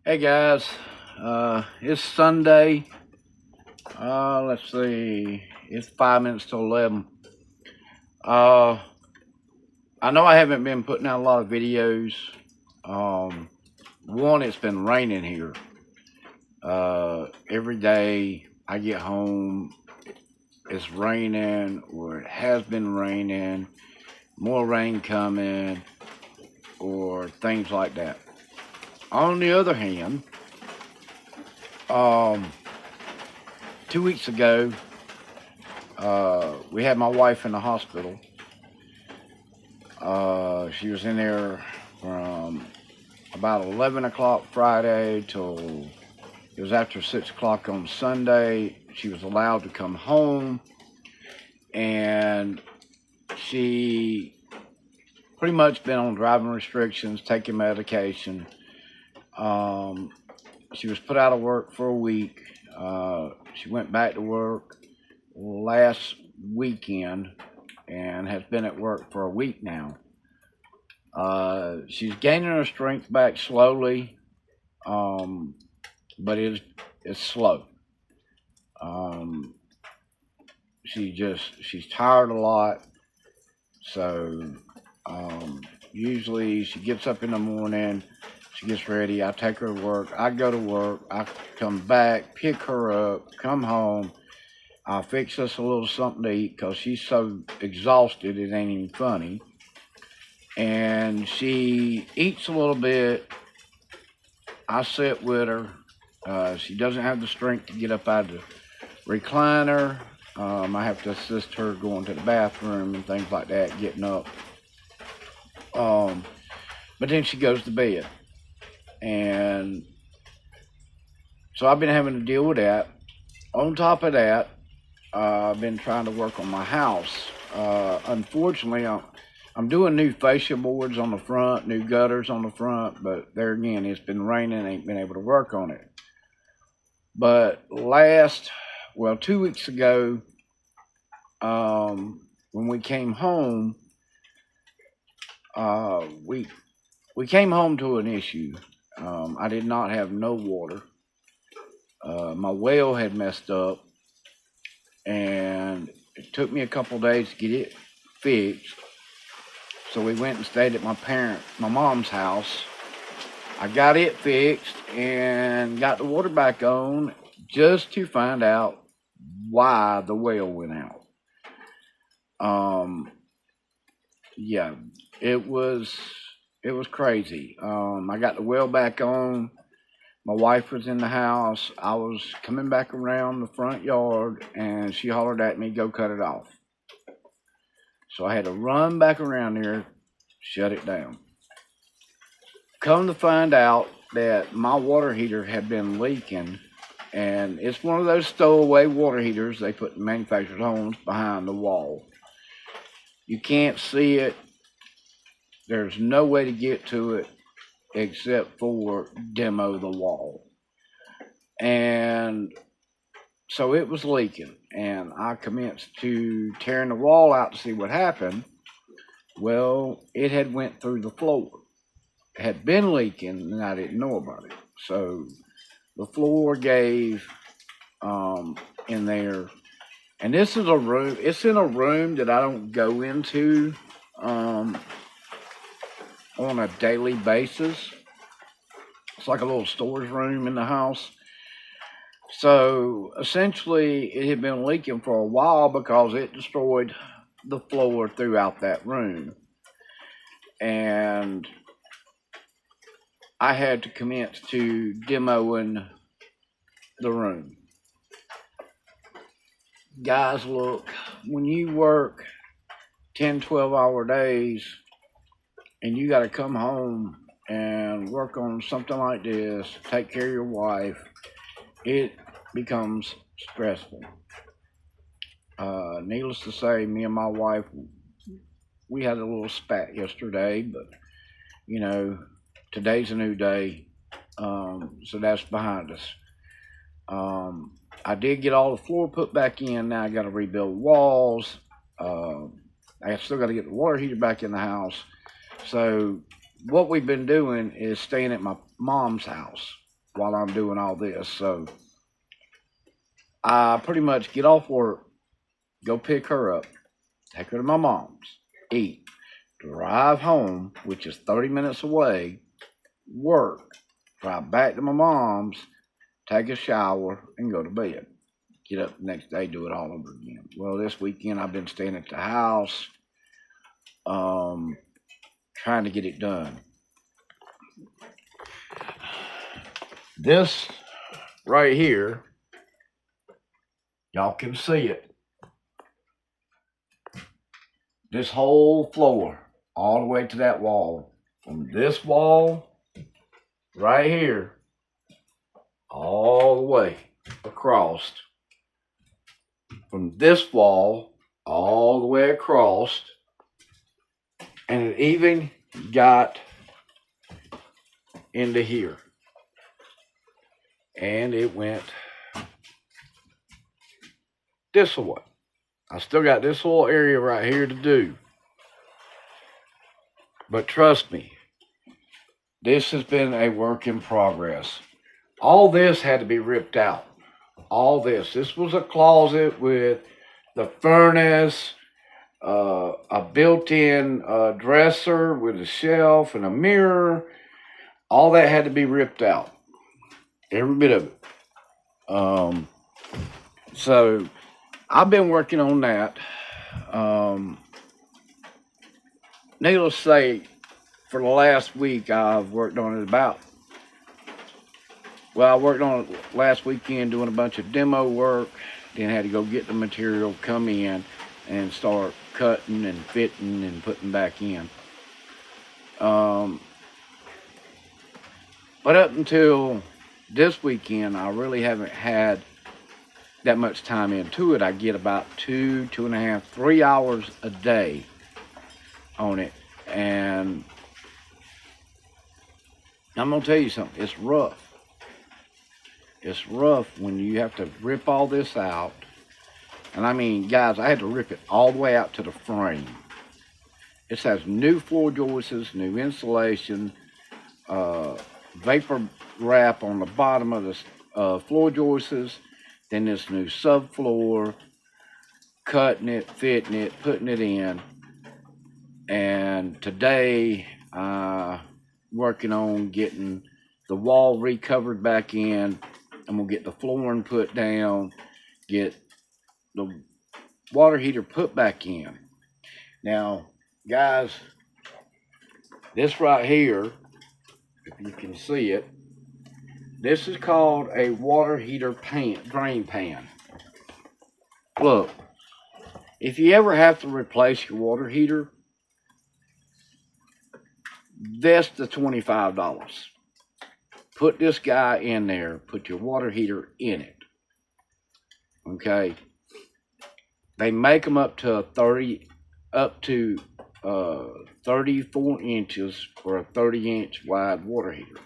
Hey guys, it's Sunday. Let's see, it's 5 minutes to 11. Uh, I know I haven't been putting out a lot of videos. Um, One, it's been raining here. Every day I get home, it's raining, or it has been raining, more rain coming, or things like that. On the other hand, um, 2 weeks ago, we had my wife in the hospital. She was in there from about 11 o'clock Friday till it was after 6 o'clock on Sunday. She was allowed to come home, and she pretty much been on driving restrictions, taking medication. She was put out of work for a week. She went back to work last weekend and has been at work for a week now. She's gaining her strength back slowly, but it's slow. Um, she's tired a lot, so usually she gets up in the morning, she gets ready, I take her to work, I go to work, I come back, pick her up, come home, I'll fix us a little something to eat because she's so exhausted it ain't even funny. And she eats a little bit. I sit with her. She doesn't have the strength to get up out of the recliner. I have to assist her going to the bathroom and things like that, getting up. But then she goes to bed. And so I've been having to deal with that. On top of that, I've been trying to work on my house. Unfortunately, I'm doing new fascia boards on the front, new gutters on the front, but there again, it's been raining, ain't been able to work on it. But 2 weeks ago, when we came home, we came home to an issue. I did not have no water. My well had messed up, and it took me a couple days to get it fixed. So we went and stayed at my mom's house. I got it fixed and got the water back on just to find out why the well went out. Yeah, it was crazy. I got the well back on. My wife was in the house. I was coming back around the front yard, and she hollered at me, "Go cut it off." So I had to run back around there, shut it down. Come to find out that my water heater had been leaking, and it's one of those stowaway water heaters they put in manufactured homes behind the wall. You can't see it. There's no way to get to it except for demo the wall. And so it was leaking, and I commenced to tearing the wall out to see what happened. Well, it had went through the floor. It had been leaking, and I didn't know about it. So the floor gave in there, and this is a room. It's in a room that I don't go into on a daily basis. It's like a little storage room in the house. So essentially, it had been leaking for a while because it destroyed the floor throughout that room. And I had to commence to demoing the room. Guys, look, when you work 10, 12-hour days and you got to come home and work on something like this, take care of your wife, it becomes stressful. Needless to say, me and my wife, we had a little spat yesterday, but you know, today's a new day, so that's behind us. I did get all the floor put back in. Now I got to rebuild walls. I still got to get the water heater back in the house. So what we've been doing is staying at my mom's house. while I'm doing all this. So I pretty much get off work, go pick her up, take her to my mom's, eat, drive home, which is 30 minutes away, work, drive back to my mom's, take a shower, and go to bed. Get up the next day, do it all over again. Well, this weekend I've been staying at the house, trying to get it done. This right here, y'all can see it. This whole floor, all the way to that wall. From this wall, right here, all the way across. From this wall, all the way across. And it even got into here. And it went this way. I still got this little area right here to do. But trust me, this has been a work in progress. All this had to be ripped out. All this. This was a closet with the furnace, a built-in dresser with a shelf and a mirror. All that had to be ripped out. Every bit of it. So I've been working on that. Needless to say, for the last week, I've worked on it I worked on it last weekend doing a bunch of demo work, then had to go get the material, come in, and start cutting and fitting and putting back in. But up until this weekend, I really haven't had that much time into it. I get about 2.5, 3 hours a day on it. And I'm going to tell you something, it's rough. It's rough when you have to rip all this out. And I mean, guys, I had to rip it all the way out to the frame. This has new floor joists, new insulation, vapor wrap on the bottom of the floor joists, then this new subfloor, cutting it, fitting it, putting it in. And today, working on getting the wall recovered back in. I'm gonna get the flooring put down, get the water heater put back in. Now, guys, this right here, if you can see it, this is called a water heater drain pan. Look, if you ever have to replace your water heater, that's the $25. Put this guy in there, put your water heater in it. Okay? They make them up to 34 inches for a 30-inch wide water heater.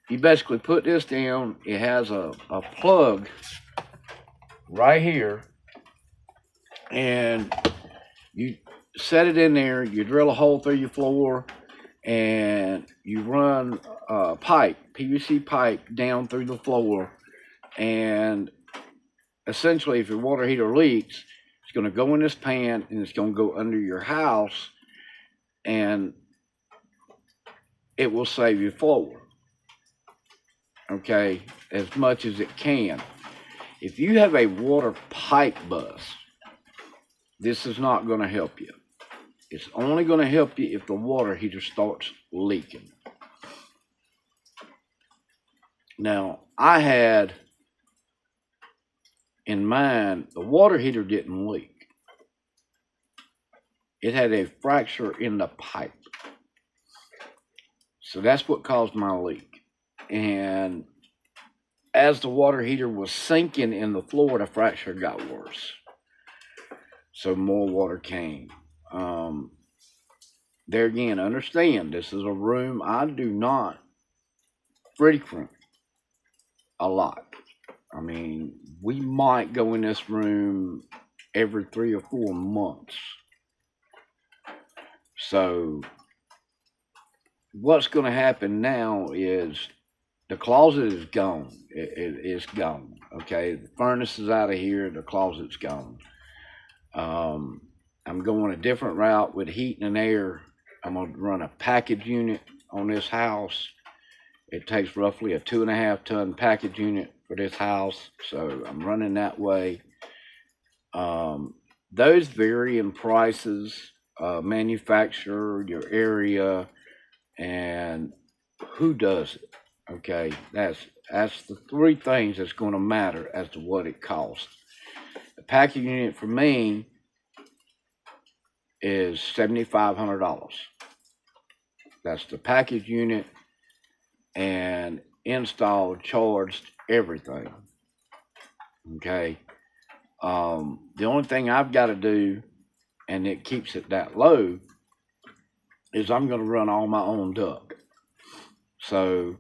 You basically put this down. It has a plug right here, and you set it in there. You drill a hole through your floor, and you run a pipe, PVC pipe, down through the floor. And essentially, if your water heater leaks, it's going to go in this pan, and it's going to go under your house, and it will save your floor, okay, as much as it can. If you have a water pipe bust, this is not going to help you. It's only going to help you if the water heater starts leaking. Now, I had in mind, the water heater didn't leak. It had a fracture in the pipe. So that's what caused my leak. And as the water heater was sinking in the floor, the fracture got worse. So more water came. There again, understand, this is a room I do not frequent a lot. I mean, we might go in this room every 3 or 4 months. So what's going to happen now is the closet is gone. It's gone. Okay, the furnace is out of here. The closet's gone. Um, I'm going a different route with heat and air. I'm going to run a package unit on this house. It takes roughly a 2.5 ton package unit for this house, so I'm running that way. Those vary in prices, manufacturer, your area, and who does it. Okay, that's the three things that's going to matter as to what it costs. The package unit for me is $7,500. That's the package unit and install charged everything. Okay. The only thing I've got to do, and it keeps it that low, is I'm going to run all my own duct. So,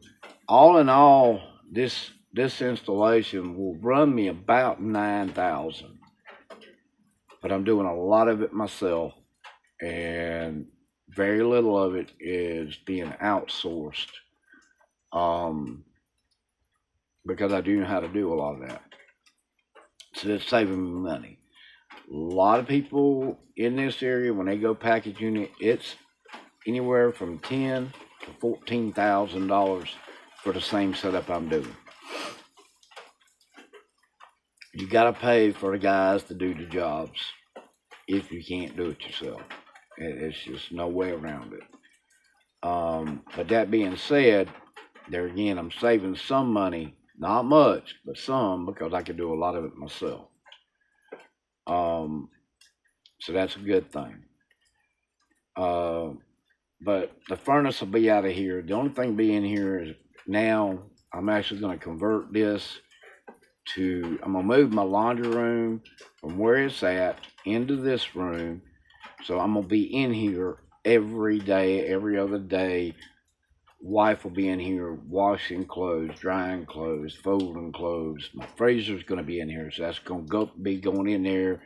all in all, this installation will run me about $9,000, but I'm doing a lot of it myself, and very little of it is being outsourced. Because I do know how to do a lot of that. So it's saving me money. A lot of people in this area, when they go package unit, it's anywhere from $10,000 to $14,000 for the same setup I'm doing. You gotta pay for the guys to do the jobs if you can't do it yourself. It's just no way around it. But that being said, there again, I'm saving some money, not much, but some, because I can do a lot of it myself. So that's a good thing. But the furnace will be out of here. The only thing being here is now I'm actually going to convert this to, I'm going to move my laundry room from where it's at into this room. So I'm going to be in here every day, every other day. Wife will be in here washing clothes, drying clothes, folding clothes. My freezer's going to be in here, so that's going to be going in there,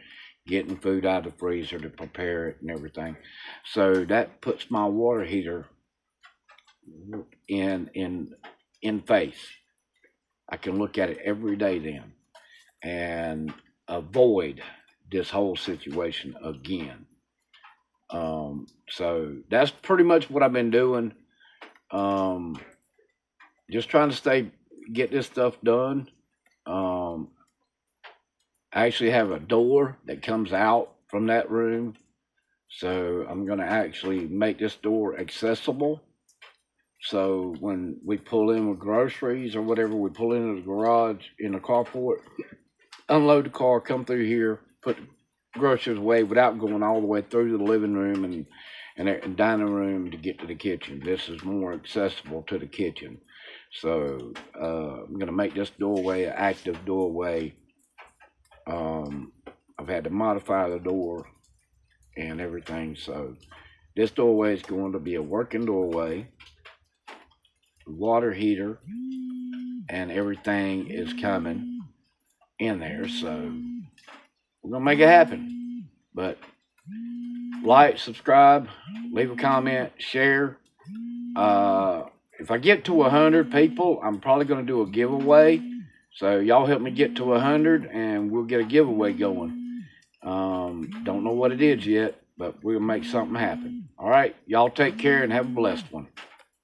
getting food out of the freezer to prepare it and everything. So that puts my water heater in face. I can look at it every day then and avoid this whole situation again. So that's pretty much what I've been doing. Just trying to get this stuff done. I actually have a door that comes out from that room. So I'm going to actually make this door accessible. So when we pull in with groceries or whatever, we pull into the garage in the carport, unload the car, come through here, put the groceries away without going all the way through the living room and dining room to get to the kitchen. This is more accessible to the kitchen. So I'm going to make this doorway an active doorway. I've had to modify the door and everything. So this doorway is going to be a working doorway, water heater, and everything is coming in there. So we're going to make it happen. But like, subscribe, leave a comment, share. If I get to 100 people, I'm probably going to do a giveaway. So y'all help me get to 100 and we'll get a giveaway going. Don't know what it is yet, but we'll make something happen. All right, y'all take care and have a blessed one.